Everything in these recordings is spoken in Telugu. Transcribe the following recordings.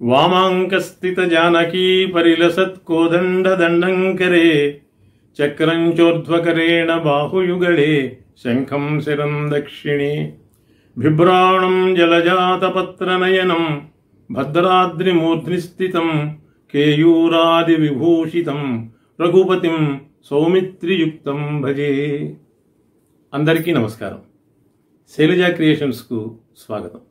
వామాంకస్థిత జానకీ పరిలసత్ కోదండ దండంకరే చక్రం చోర్ధ్వకరేణ బాహుయుగళే శంఖం శిరం దక్షిణే బిభ్రాణం జలజాతపత్రనయనం భద్రాద్రిమూర్ధ్నిస్థితం కేయూరాది విభూషితం రఘుపతిం సౌమిత్రియుక్తం భజే. అందరికీ నమస్కారం. శైలజ క్రియేషన్స్కు స్వాగతం.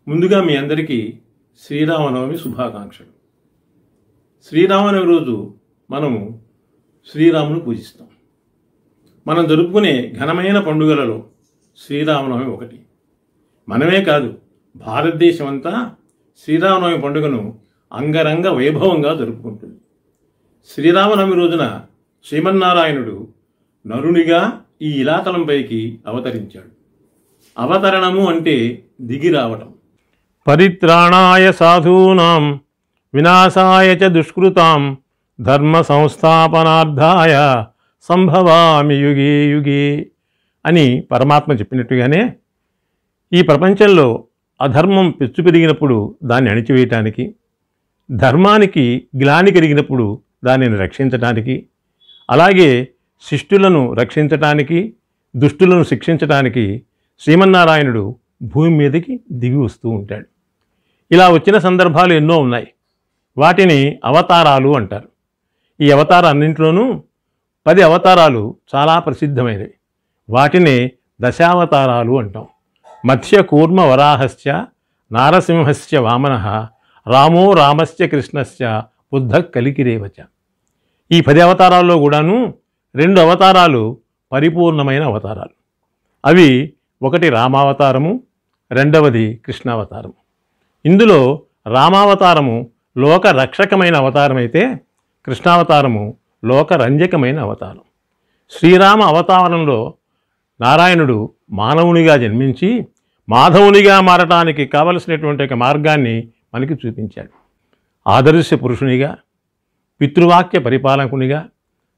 ముందుగా మీ అందరికీ శ్రీరామనవమి శుభాకాంక్షలు. శ్రీరామనవమి రోజు మనము శ్రీరామును పూజిస్తాం. మనం జరుపుకునే ఘనమైన పండుగలలో శ్రీరామనవమి ఒకటి. మనమే కాదు, భారతదేశం అంతా శ్రీరామనవమి పండుగను అంగరంగ వైభవంగా జరుపుకుంటుంది. శ్రీరామనవమి రోజున శ్రీమన్నారాయణుడు నరునిగా ఈ ఇలాతలంపైకి అవతరించాడు. అవతరణము అంటే దిగి రావటం. పరిత్రాణాయ సాధూనాం వినాశాయ చ దుష్కృతాం ధర్మ సంస్థాపనార్థాయ సంభవామి యుగే యుగే అని పరమాత్మ చెప్పినట్టుగానే ఈ ప్రపంచంలో అధర్మం పెచ్చు పెరిగినప్పుడు దాన్ని అణిచివేయటానికి, ధర్మానికి గ్లాని కలిగినప్పుడు దానిని రక్షించటానికి, అలాగే శిష్టులను రక్షించటానికి, దుష్టులను శిక్షించటానికి శ్రీమన్నారాయణుడు భూమి మీదకి దిగి వస్తూ ఉంటాడు. ఇలా వచ్చిన సందర్భాలు ఎన్నో ఉన్నాయి. వాటిని అవతారాలు అంటారు. ఈ అవతారాన్నింటిలోనూ 10 అవతారాలు చాలా ప్రసిద్ధమైనవి. వాటినే దశావతారాలు అంటాం. మత్స్య కూర్మ వరాహస్య నారసింహస్య వామనః రామో రామస్య కృష్ణస్య బుద్ధ కలికిరేవచ. ఈ 10 అవతారాల్లో కూడాను 2 అవతారాలు పరిపూర్ణమైన అవతారాలు. అవి ఒకటి రామావతారము, రెండవది కృష్ణావతారము. ఇందులో రామావతారము లోక రక్షకమైన అవతారం అయితే కృష్ణావతారము లోకరంజకమైన అవతారం. శ్రీరామ అవతారంలో నారాయణుడు మానవునిగా జన్మించి మాధవునిగా మారటానికి కావలసినటువంటి ఒక మార్గాన్ని మనకి చూపించాడు. ఆదర్శ పురుషునిగా, పితృవాక్య పరిపాలకునిగా,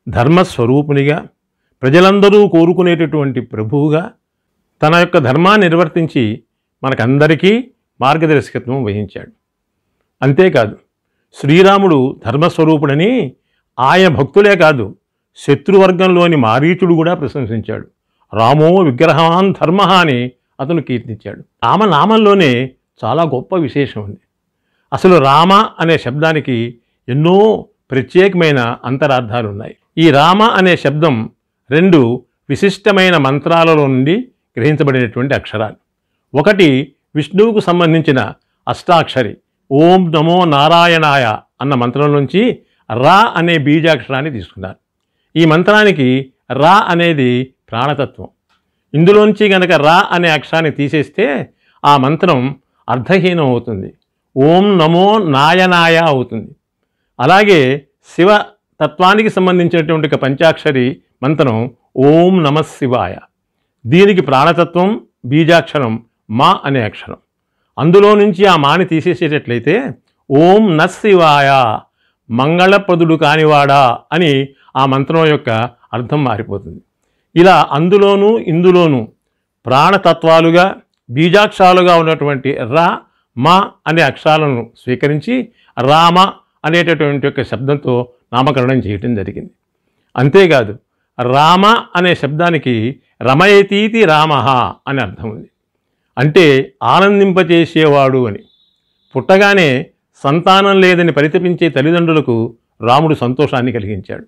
ధర్మస్వరూపునిగా, ప్రజలందరూ కోరుకునేటటువంటి ప్రభువుగా తన యొక్క ధర్మాన్ని నిర్వర్తించి మనకందరికీ మార్గదర్శకత్వం వహించాడు. అంతేకాదు, శ్రీరాముడు ధర్మస్వరూపుడని ఆయన భక్తులే కాదు, శత్రువర్గంలోని మారీచుడు కూడా ప్రశంసించాడు. రామో విగ్రహవాన్ ధర్మ అని అతను కీర్తించాడు. రామనామంలోనే చాలా గొప్ప విశేషం ఉంది. అసలు రామ అనే శబ్దానికి ఎన్నో ప్రత్యేకమైన అంతరార్థాలు ఉన్నాయి. ఈ రామ అనే శబ్దం 2 విశిష్టమైన మంత్రాలలో నుండి గ్రహించబడినటువంటి అక్షరాలు. ఒకటి విష్ణువుకు సంబంధించిన అష్టాక్షరి ఓం నమో నారాయణాయ అన్న మంత్రం నుంచి రా అనే బీజాక్షరాన్ని తీసుకున్నారు. ఈ మంత్రానికి రా అనేది ప్రాణతత్వం. ఇందులోంచి గనక రా అనే అక్షరాన్ని తీసేస్తే ఆ మంత్రం అర్థహీనం అవుతుంది. ఓం నమో నాయనాయ అవుతుంది. అలాగే శివ తత్వానికి సంబంధించినటువంటి ఒక పంచాక్షరి మంత్రం ఓం నమ శివాయ. దీనికి ప్రాణతత్వం బీజాక్షరం మా అనే అక్షరం. అందులో నుంచి ఆ మాని తీసేసేటట్లయితే ఓం నశివాయ మంగళప్రదుడు కానివాడా అని ఆ మంత్రం యొక్క అర్థం మారిపోతుంది. ఇలా అందులోనూ ఇందులోనూ ప్రాణతత్వాలుగా బీజాక్షరాలుగా ఉన్నటువంటి రా మా అనే అక్షరాలను స్వీకరించి రామ అనేటటువంటి యొక్క శబ్దంతో నామకరణం చేయటం జరిగింది. అంతేకాదు, రామ అనే శబ్దానికి రమయతీతి రామ అని అర్థం ఉంది. అంటే ఆనందింపచేసేవాడు అని. పుట్టగానే సంతానం లేదని పరితపించే తల్లిదండ్రులకు రాముడు సంతోషాన్ని కలిగించాడు.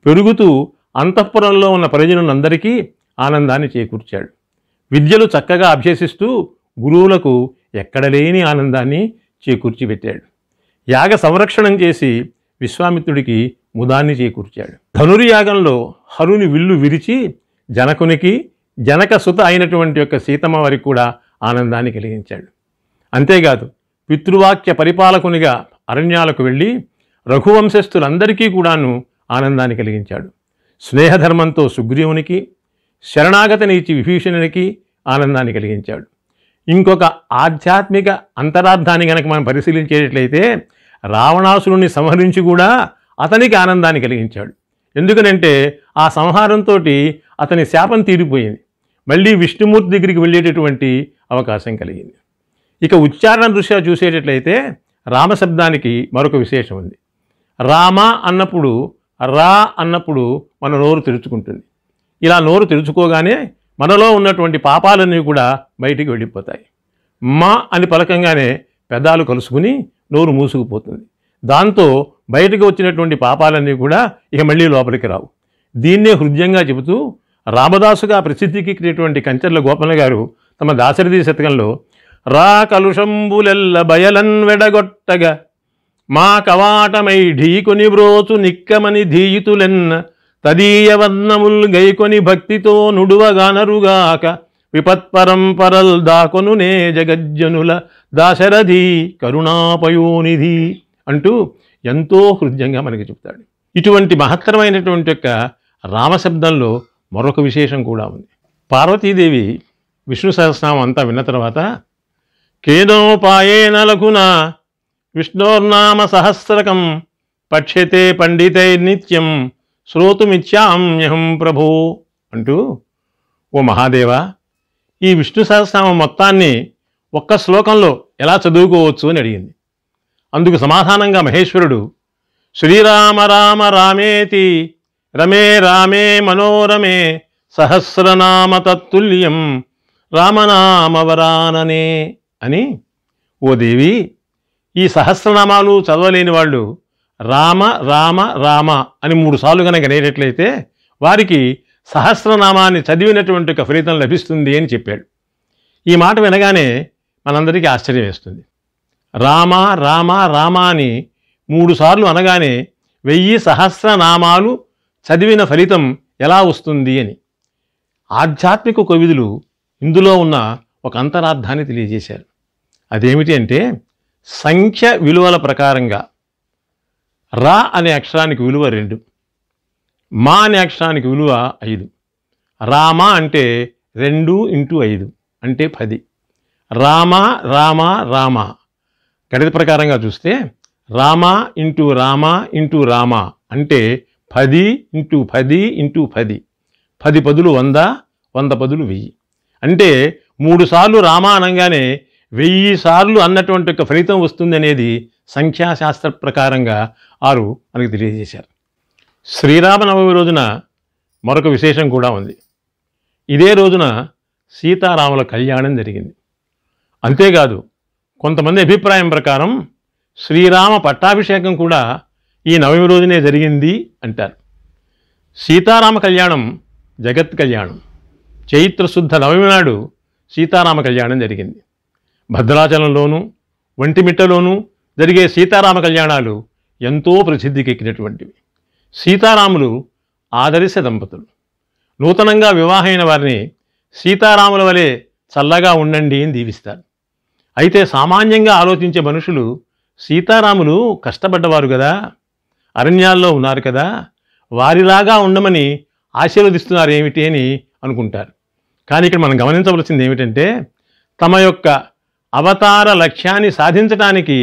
పెరుగుతూ అంతఃపురంలో ఉన్న ప్రజలందరికీ ఆనందాన్ని చేకూర్చాడు. విద్యలు చక్కగా అభ్యసిస్తూ గురువులకు ఎక్కడలేని ఆనందాన్ని చేకూర్చిపెట్టాడు. యాగ సంరక్షణం చేసి విశ్వామిత్రుడికి ముదాన్ని చేకూర్చాడు. ధనుర్యాగంలో హరుని విల్లు విరిచి జనకునికి, జనక సుత అయినటువంటి యొక్క సీతమ్మ వారికి కూడా ఆనందాన్ని కలిగించాడు. అంతేకాదు, పితృవాక్య పరిపాలకునిగా అరణ్యాలకు వెళ్ళి రఘువంశస్థులందరికీ కూడాను ఆనందాన్ని కలిగించాడు. స్నేహధర్మంతో సుగ్రీవునికి, శరణాగత నీచి విభీషణునికి ఆనందాన్ని కలిగించాడు. ఇంకొక ఆధ్యాత్మిక అంతరార్థాన్ని కనుక మనం పరిశీలించేటట్లయితే రావణాసురుణ్ణి సంహరించి కూడా అతనికి ఆనందాన్ని కలిగించాడు. ఎందుకనంటే ఆ సంహారంతో అతని శాపం తీరిపోయింది. మళ్ళీ విష్ణుమూర్తి దగ్గరికి వెళ్ళేటటువంటి అవకాశం కలిగింది. ఇక ఉచ్చారణ దృష్ట్యా చూసేటట్లయితే రామశబ్దానికి మరొక విశేషం ఉంది. రామ అన్నప్పుడు, రా అన్నప్పుడు మన నోరు తెరుచుకుంటుంది. ఇలా నోరు తెరుచుకోగానే మనలో ఉన్నటువంటి పాపాలన్నీ కూడా బయటికి వెళ్ళిపోతాయి. మా అని పలకంగానే పెదాలు కలుసుకుని నోరు మూసుకుపోతుంది. దాంతో బయటకు వచ్చినటువంటి పాపాలన్నీ కూడా ఇక మళ్ళీ లోపలికి రావు. దీన్నే హృదయంగా చెబుతూ రామదాసుగా ప్రసిద్ధికెక్కినటువంటి కంచర్ల గోపన్న గారు తమ దాశరథి శతకంలో రా కలుషంబులెల్ల బయలన్ వెడగొట్టగా మా కవాటమై ఢీకొని బ్రోచు నిక్కమని ధీయుతులెన్న తదీయ వర్ణముల్ గైకొని భక్తితో నుడువగానరుగాక విపత్పరంపరల్ దాకొనునే జగజ్జనుల దాశరథి కరుణాపయోనిధి అంటూ ఎంతో హృదయంగా మనకి చెప్తాడు. ఇటువంటి మహత్తరమైనటువంటి యొక్క రామశబ్దంలో మరొక విశేషం కూడా ఉంది. పార్వతీదేవి విష్ణు సహస్రనామం అంతా విన్న తర్వాత కేనోపాయేన లఘునా విష్ణోర్నామ సహస్రకం పక్ష్యతే పండితైర్నిత్యం శ్రోతుమిచ్చామ్యహం ప్రభో అంటూ, ఓ మహాదేవా, ఈ విష్ణు సహస్రనామం మొత్తాన్ని ఒక్క శ్లోకంలో ఎలా చదువుకోవచ్చు అని అడిగింది. అందుకు సమాధానంగా మహేశ్వరుడు శ్రీరామ రామ రామేతి రమే రామే మనోరమే సహస్రనామ తత్తుల్యం రామనామవరాననే అని, ఓ దేవి, ఈ సహస్రనామాలు చదవలేని వాళ్ళు రామ రామ రామ అని 3 సార్లు కనుక అనేటట్లయితే వారికి సహస్రనామాన్ని చదివినటువంటి ఒక ఫలితం లభిస్తుంది అని చెప్పాడు. ఈ మాట వినగానే మనందరికీ ఆశ్చర్యం వేస్తుంది. రామ రామ రామ అని 3 సార్లు అనగానే 1000 సహస్రనామాలు చదివిన ఫలితం ఎలా వస్తుంది అని ఆధ్యాత్మిక కవిదులు ఇందులో ఉన్న ఒక అంతరార్థాన్ని తెలియజేశారు. అదేమిటి అంటే, సంఖ్య విలువల ప్రకారంగా రా అనే అక్షరానికి విలువ 2, మా అనే అక్షరానికి విలువ 5. రామ అంటే 2 × 5 అంటే 10. రామ రామ రామ గణిత ప్రకారంగా చూస్తే రామ ఇంటూ రామ ఇంటూ రామ అంటే 10 × 10 × 10. 10 పదులు 100, 100 పదులు 1000. అంటే 3 సార్లు రామ అనగానే 1000 సార్లు అన్నటువంటి ఒక ఫలితం వస్తుంది అనేది సంఖ్యాశాస్త్ర ప్రకారంగా వారు మనకు తెలియజేశారు. శ్రీరామనవమి రోజున మరొక విశేషం కూడా ఉంది. ఇదే రోజున సీతారాముల కళ్యాణం జరిగింది. అంతేకాదు, కొంతమంది అభిప్రాయం ప్రకారం శ్రీరామ పట్టాభిషేకం కూడా ఈ నవమి రోజునే జరిగింది అంటారు. సీతారామ కళ్యాణం జగత్ కళ్యాణం. చైత్రశుద్ధ నవమి నాడు సీతారామ కళ్యాణం జరిగింది. భద్రాచలంలోనూ ఒంటిమిట్టలోనూ జరిగే సీతారామ కళ్యాణాలు ఎంతో ప్రసిద్ధికెక్కినటువంటివి. సీతారాములు ఆదర్శ దంపతులు. నూతనంగా వివాహమైన వారిని సీతారాముల వలె చల్లగా ఉండండి అని దీవిస్తారు. అయితే సామాన్యంగా ఆలోచించే మనుషులు సీతారాములు కష్టపడ్డవారు కదా, అరణ్యాల్లో ఉన్నారు కదా, వారిలాగా ఉండమని ఆశీర్వదిస్తున్నారు ఏమిటి అని అనుకుంటారు. కానీ ఇక్కడ మనం గమనించవలసింది ఏమిటంటే, తమ యొక్క అవతార లక్ష్యాన్ని సాధించడానికి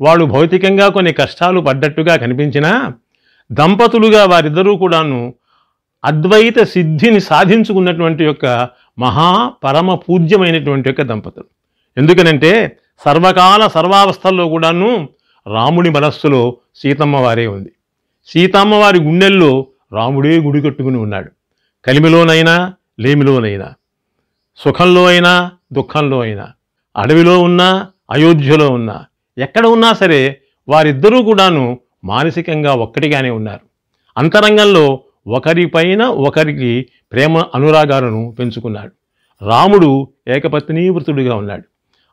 వాళ్ళు భౌతికంగా కొన్ని కష్టాలు పడ్డట్టుగా కనిపించినా దంపతులుగా వారిద్దరూ కూడాను అద్వైత సిద్ధిని సాధించుకున్నటువంటి యొక్క పరమ పూజ్యమైనటువంటి యొక్క దంపతులు. ఎందుకనంటే సర్వకాల సర్వావస్థల్లో కూడాను రాముడి మనస్సులో సీతమ్మ వారే ఉంది. సీతమ్మ వారి గుండెల్లో రాముడే గుడి కట్టుకుని ఉన్నాడు. కలిమిలోనైనా లేమిలోనైనా, సుఖంలో అయినా దుఃఖంలో అయినా, అడవిలో ఉన్నా అయోధ్యలో ఉన్నా, ఎక్కడ ఉన్నా సరే వారిద్దరూ కూడాను మానసికంగా ఒక్కటిగానే ఉన్నారు. అంతరంగంలో ఒకరిపైన ఒకరికి ప్రేమ అనురాగాలను పెంచుకున్నాడు. రాముడు ఏకపత్నీవృతుడిగా ఉన్నాడు.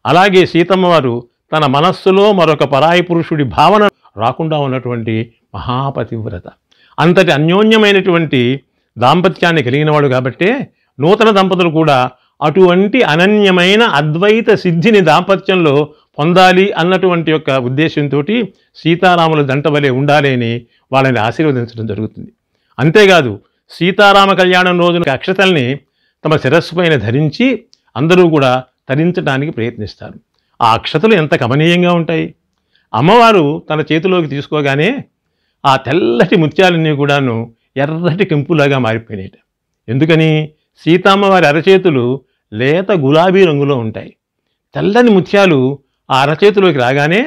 అలాగే సీతమ్మ వారు తన మనస్సులో మరొక పరాయి పురుషుడి భావన రాకుండా ఉన్నటువంటి మహాపతివ్రత. అంతటి అన్యోన్యమైనటువంటి దాంపత్యాన్ని కలిగినవాడు కాబట్టే నూతన దంపతులు కూడా అటువంటి అనన్యమైన అద్వైత సిద్ధిని దాంపత్యంలో పొందాలి అన్నటువంటి యొక్క ఉద్దేశంతో సీతారాముల దంట వలె ఉండాలి అని వాళ్ళని ఆశీర్వదించడం జరుగుతుంది. అంతేకాదు, సీతారామ కళ్యాణం రోజున అక్షతల్ని తమ శిరస్సు పైన ధరించి అందరూ కూడా తరించడానికి ప్రయత్నిస్తారు. ఆ అక్షతలు ఎంత కమనీయంగా ఉంటాయి. అమ్మవారు తన చేతిలోకి తీసుకోగానే ఆ తెల్లటి ముత్యాలన్నీ కూడాను ఎర్రటి కెంపులాగా మారిపోయినాయి. ఎందుకని? సీతమ్మవారి అరచేతులు లేత గులాబీ రంగులో ఉంటాయి. తెల్లని ముత్యాలు ఆ అరచేతిలోకి రాగానే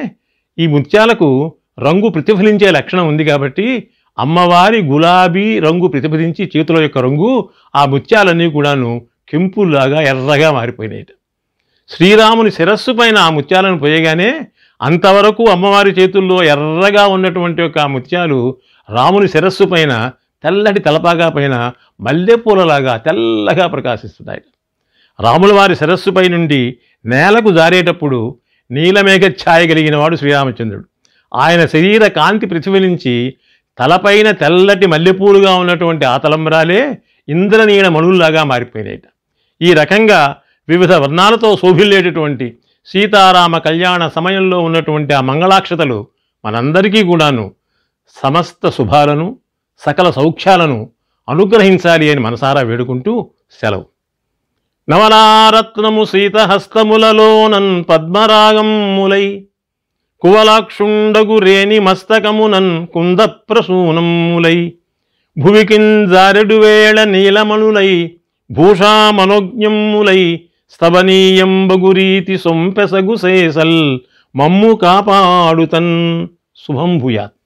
ఈ ముత్యాలకు రంగు ప్రతిఫలించే లక్షణం ఉంది కాబట్టి అమ్మవారి గులాబీ రంగు ప్రతిఫలించి చేతుల యొక్క రంగు ఆ ముత్యాలన్నీ కూడాను కెంపులాగా ఎర్రగా మారిపోయినాయి. శ్రీరాముని శిరస్సు పైన ఆ ముత్యాలను పోయగానే అంతవరకు అమ్మవారి చేతుల్లో ఎర్రగా ఉన్నటువంటి యొక్క ఆ ముత్యాలు రాముని శిరస్సు పైన తెల్లటి తలపాగా పైన మల్లెపూలలాగా తెల్లగా ప్రకాశిస్తున్నాయి. రాముల వారి శిరస్సుపై నుండి నేలకు జారేటప్పుడు నీలమేఘ ఛాయ కలిగిన వాడు శ్రీరామచంద్రుడు. ఆయన శరీర కాంతి ప్రతిఫలించి తలపైన తెల్లటి మల్లెపూలుగా ఉన్నటువంటి ఆ తలంబరాలే ఇంద్రనీల మణుల్లాగా మారిపోయినాయి. ఈ రకంగా వివిధ వర్ణాలతో శోభిల్లేటటువంటి సీతారామ కళ్యాణ సమయంలో ఉన్నటువంటి ఆ మంగళాక్షతలు మనందరికీ కూడాను సమస్త శుభాలను సకల సౌఖ్యాలను అనుగ్రహించాలి అని మనసారా వేడుకుంటూ సెలవు. నవనారత్నము సీతహస్తములలోనన్ పద్మరాగములై కువలాక్షుండగు రేణి మస్తకమునన్ కుందప్రసూనములై భువికిన్ జారెడు వేళ నీలమణులై భూషామనోజ్ఞములై స్తవనీయంబగురీతి సొంపెసగు శేసల్ మమ్ము కాపాడుతన్. శుభం భూయాత్.